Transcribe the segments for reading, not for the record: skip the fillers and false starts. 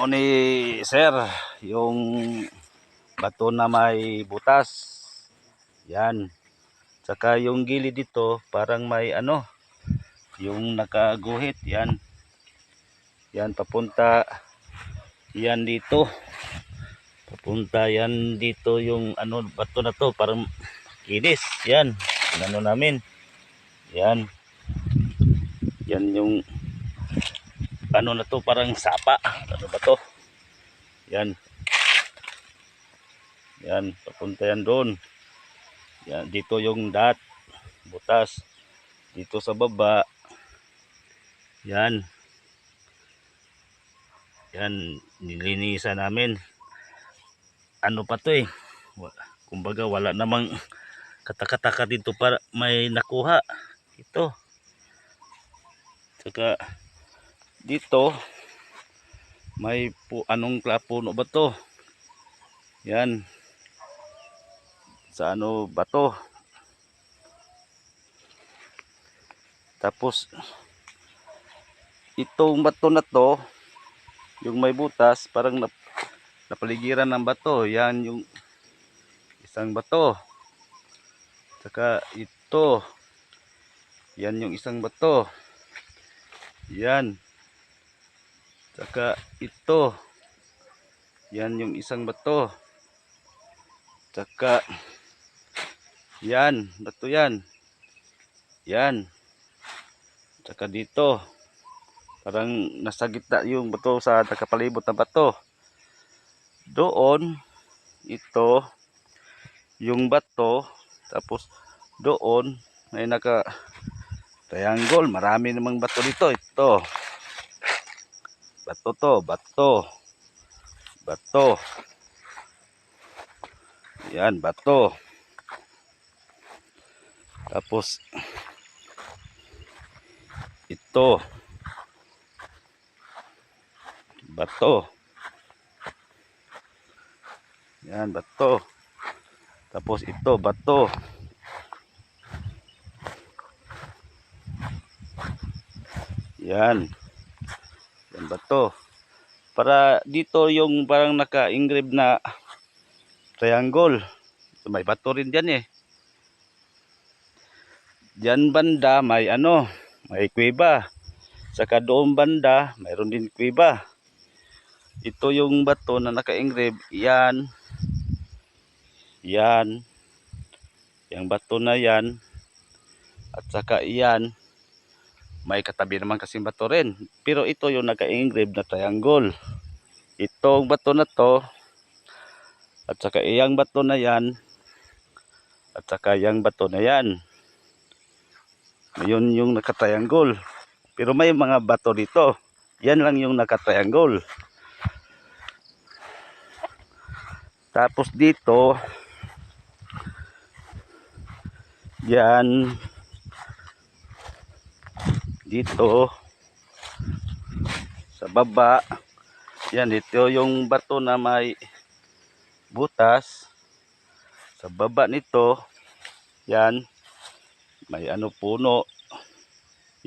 mao ni sir, yung bato na may butas. Yan. Saka yung gilid dito parang may ano, yung nakaguhit. Yan. Yan papunta yan dito. Papunta yan dito yung ano bato na to, parang kinis. Yan. Ano namin. Yan. Yan yung ano na to, parang sapa. Ano ba to? Yan. Yan, papunta yan doon. Yan, dito yung butas. Dito sa baba. Yan. Yan, nilinisan namin. Ano pa to eh. Kumbaga wala namang katakataka dito para may nakuha. Ito. Saka dito may anong puno ba to? Yan. Sa ano ba to? Tapos itong bato na to, yung may butas, parang napaligiran ng bato. Yan yung isang bato. Saka ito. Yan yung isang bato. Yan. Saka ito. Yan yung isang bato. Saka yan, bato yan. Yan. Saka dito. Parang nasa gitna yung bato sa nakapalibot na bato. Doon, ito, yung bato. Tapos doon, may triangle. Marami namang bato dito. Ito. Bato to, bato. Bato. Yan, bato. Tapos ito. Bato. Yan, bato. Tapos ito, bato. Yan. Yan, bato. Para dito yung parang naka-engrave na triangle. May bato rin dyan eh. Diyan banda may ano, may kuweba. Saka doon banda, mayroon din kuweba. Ito yung bato na naka-engrave. Yan. Yan. Yung bato na yan. At saka yan. May katabi naman kasing bato rin. Pero ito yung naka-engrave na triangle. Itong bato na to. At saka iyang bato na yan. At saka iyang bato na yan. Yun yung naka-triangle. Pero may mga bato dito. Yan lang yung naka-triangle. Tapos dito. Yan. Dito. Sa baba. Yan, ito yung bato na may butas. Sa baba nito. Yan. May ano puno.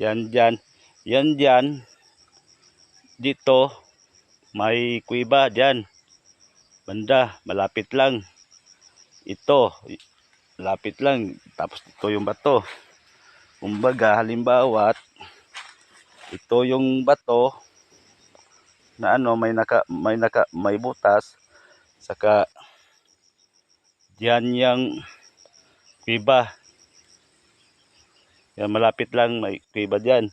Yan dyan. Yan dyan. Dito. May kuweba dyan. Banda. Malapit lang. Ito. Malapit lang. Tapos ito yung bato. Kumbaga halimbawa. Ito yung bato. Na ano. May butas. Saka. Dyan yung kuweba. Yan, malapit lang, may kuweba dyan.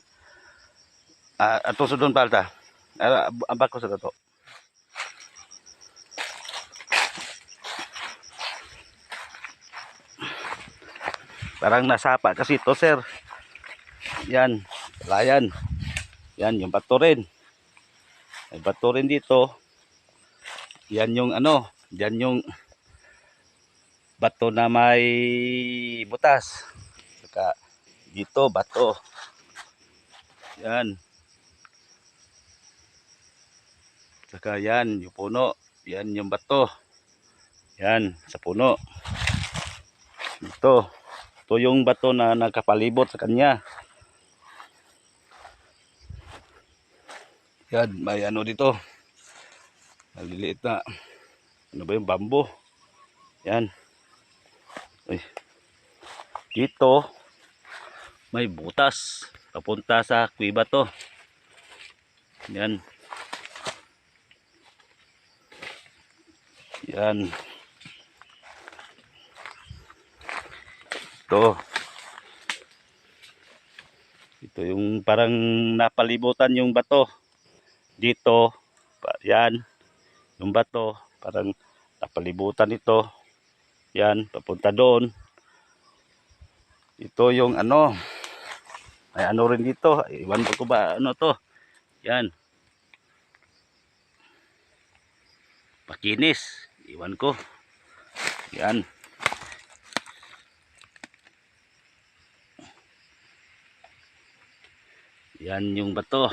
Ato sa doon palta. Abak ko sa dato. Parang nasapa kasi ito, sir. Yan, layan. Yan, yung bato rin. May bato rin dito. Yan yung ano, yan yung bato na may butas. Saka dito bato. Yan. Saka yan yung puno. Yan yung bato. Yan sa puno. Ito. Ito yung bato na nakapalibot sa kanya. Yan, may ano dito. Maliliit na. Ano ba yung bamboo? Yan. Uy. Dito, may butas. Papunta sa kuweba to. Yan. Yan. Ito. Ito yung parang napalibutan yung bato. Dito. Yan. Yung bato. Parang napalibutan ito. Yan. Papunta doon. Ito yung ano. May ano rin dito. Iwan ko ba ano to. Yan. Pakinis. Iwan ko. Yan. Yan yung bato.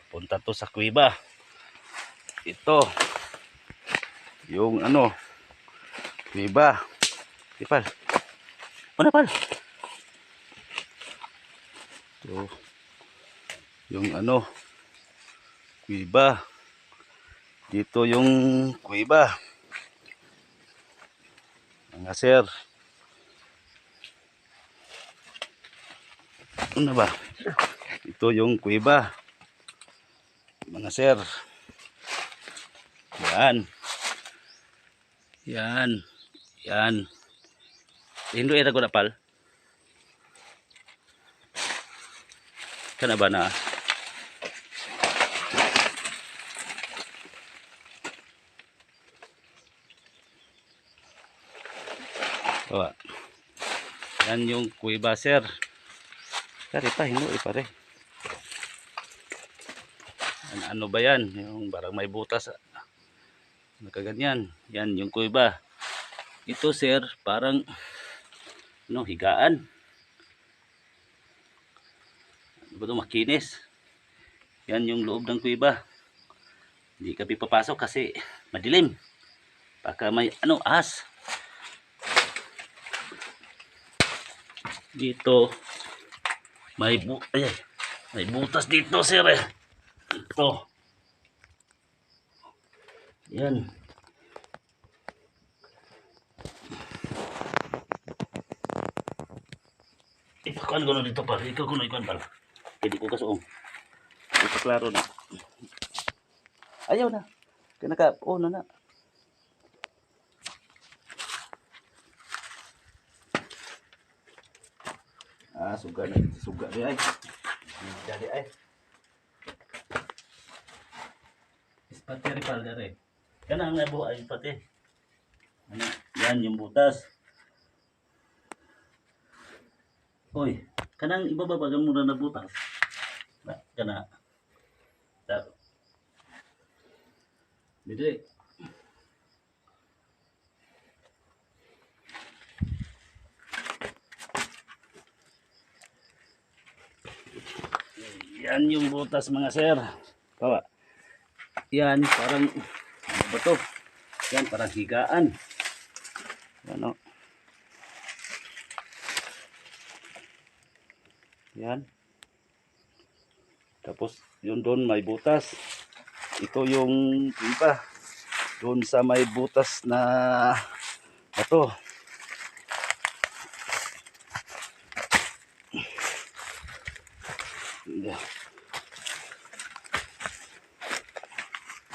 Punta to sa kuweba. Ito. Yung ano. Kuweba. Ipal. Ano pal? Ito. Yung ano. Kuweba. Dito yung kuweba. Mga sir. Ano ba? Ito yung kuweba. Mga sir. Yan. Yan. Yan. Hindi ito ko na pal. Kana ba na? Oh. Yan yung kuweba sir. Kari pa, hindi pare. Ano ba yan? Yung parang may butas. Nakaganyan. Yan yung kuweba. Ito sir, parang ano, higaan. Ano ba ito? Makinis. Yan yung loob ng kuweba. Hindi kami papasok kasi madilim. Baka may ano, ahas. Dito may butas dito sir eh. Ito. Yan. Ipakuan ko na dito pala. Ikaw ko na ikuan pala. Hindi ko kasuong. Ipaklaro na. Ayaw na. Kinaka, na. Suga na. Suga di ay. Jadi ay. Ispati ripal dari. Kanang nabuhay pati. Ano? Yan yung butas. Oy, kanang ibababagan mo na butas. Kana. Dili. Yan yung butas mga sir. Bawa. Yan parang ano ba to? Yan parang higaan. Ano? Yan. Tapos yun doon may butas. Ito yung iba. Doon sa may butas na ito.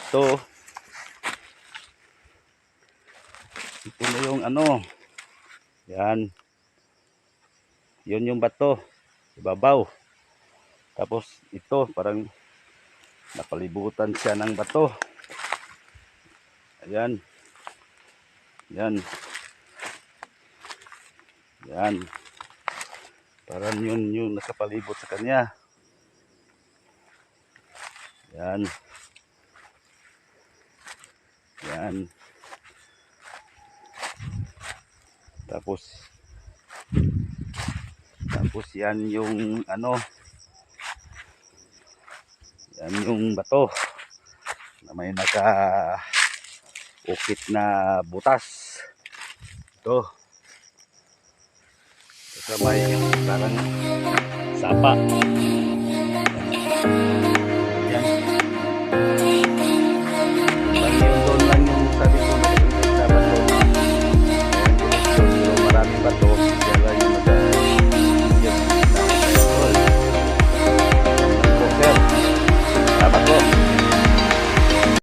Ito. Ito na yung ano. Yan. Yun yung bato. Ibabaw. Tapos ito parang napalibutan siya ng bato. Ayan. Yan. Yan. Parang yun yung nakapalibot sa kanya. Yan. Yan. Tapos yan yung ano. Yan yung bato na may naka-ukit na butas. Ito. Ito may parang sapa.